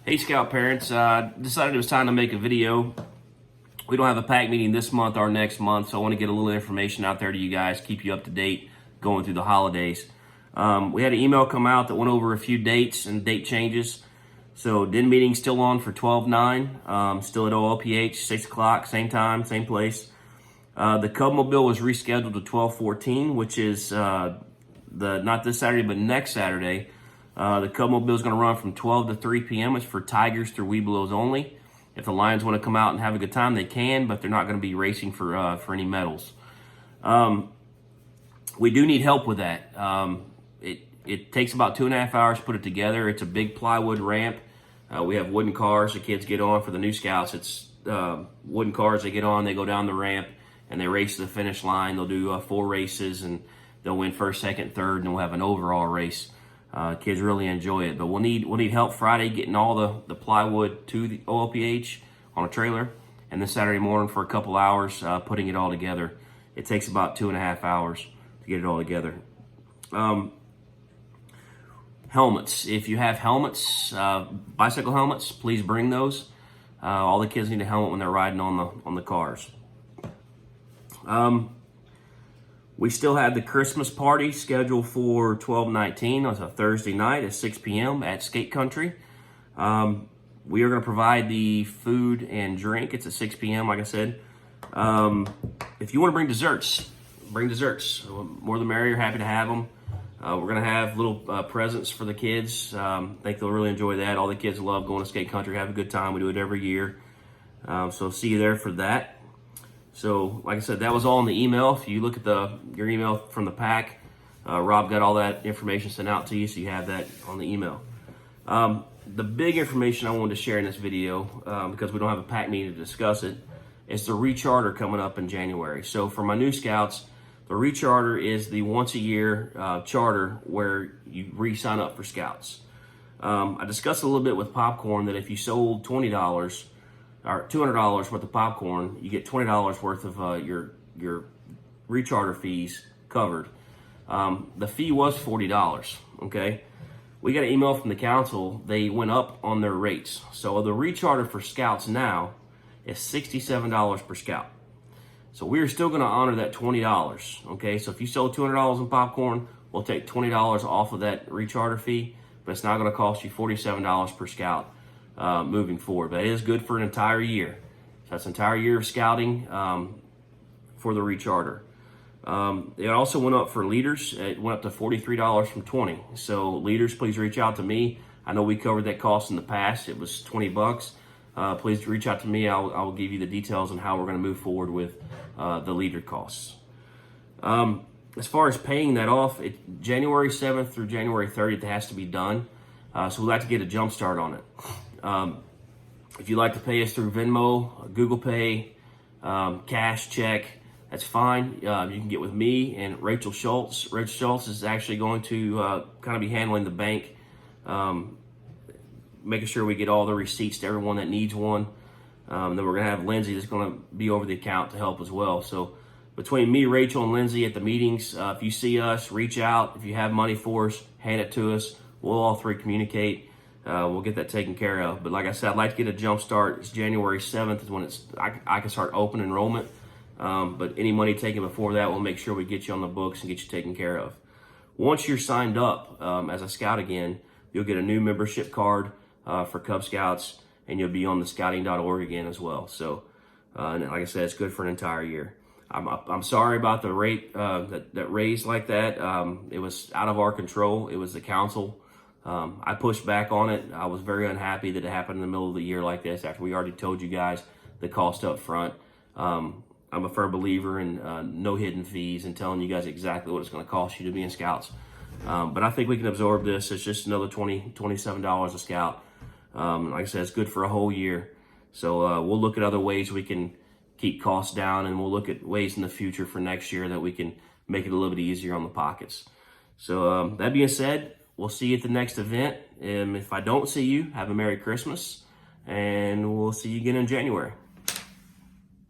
Hey Scout parents, decided it was time to make a video. We don't have a pack meeting this month or next month, so I want to get a little information out there to you guys, keep you up to date going through the holidays. We had an email come out that went over a few dates and date changes. So DIN meeting still on for 12/9, still at OLPH, 6 o'clock, same time, same place. The Cubmobile was rescheduled to 12/14, which is not this Saturday, but next Saturday. The Cubmobile is going to run from 12 to 3 p.m. It's for Tigers through Webelos only. If the Lions want to come out and have a good time, they can, but they're not going to be racing for any medals. We do need help with that. It takes about 2.5 hours to put it together. It's a big plywood ramp. We have wooden cars the kids get on. For the new scouts, it's wooden cars they get on, they go down the ramp, and they race to the finish line. They'll do 4 races, and they'll win first, second, third, and we'll have an overall race. Kids really enjoy it, but we'll need help Friday getting all the plywood to the OLPH on a trailer, and then Saturday morning for a couple hours putting it all together. It takes about 2.5 hours to get it all together. Helmets. If you have helmets, bicycle helmets, please bring those. All the kids need a helmet when they're riding on the cars. We still have the Christmas party scheduled for 12/19. It's a Thursday night at 6 p.m. at Skate Country. We are going to provide the food and drink. It's at 6 p.m. like I said. If you want to bring desserts, bring desserts. More the merrier, happy to have them. We're going to have little presents for the kids. I think they'll really enjoy that. All the kids love going to Skate Country, have a good time. We do it every year. So see you there for that. So, like I said, that was all in the email. If you look at your email from the pack, Rob got all that information sent out to you, so you have that on the email. The big information I wanted to share in this video, because we don't have a pack meeting to discuss it, is the recharter coming up in January. So for my new scouts, the recharter is the once-a-year charter where you re-sign up for scouts. I discussed a little bit with popcorn that if you sold $20 or $200 worth of popcorn, you get $20 worth of your recharter fees covered. The fee was $40, okay? We got an email from the council. They went up on their rates. So the recharter for scouts now is $67 per scout. So we're still going to honor that $20, okay? So if you sold $200 in popcorn, we'll take $20 off of that recharter fee, but it's not going to cost you $47 per scout moving forward. But it is good for an entire year. So that's an entire year of scouting for the recharter. It also went up for leaders. It went up to $43 from $20. So leaders, please reach out to me. I know we covered that cost in the past. It was $20. Please reach out to me. I'll give you the details on how we're going to move forward with the leader costs. As far as paying that off, January 7th through January 30th, it has to be done. So we'd like to get a jump start on it. If you'd like to pay us through Venmo, Google Pay, cash, check, that's fine. You can get with me and Rachel Schultz. Rachel Schultz is actually going to kind of be handling the bank, making sure we get all the receipts to everyone that needs one. Then we're going to have Lindsay that's going to be over the account to help as well. So between me, Rachel, and Lindsay at the meetings, if you see us, reach out. If you have money for us, hand it to us. We'll all three communicate. We'll get that taken care of. But like I said, I'd like to get a jump start. It's January 7th is when I can start open enrollment. But any money taken before that, we'll make sure we get you on the books and get you taken care of. Once you're signed up as a scout again, you'll get a new membership card for Cub Scouts, and you'll be on the scouting.org again as well. So, and like I said, it's good for an entire year. I'm sorry about the rate that raised like that. It was out of our control. It was the council. I pushed back on it. I was very unhappy that it happened in the middle of the year like this after we already told you guys the cost up front. I'm a firm believer in no hidden fees and telling you guys exactly what it's going to cost you to be in scouts. But I think we can absorb this. It's just another $27 a scout. Like I said, it's good for a whole year. So we'll look at other ways we can keep costs down, and we'll look at ways in the future for next year that we can make it a little bit easier on the pockets. So that being said, we'll see you at the next event. If I don't see you, have a Merry Christmas, and we'll see you again in January.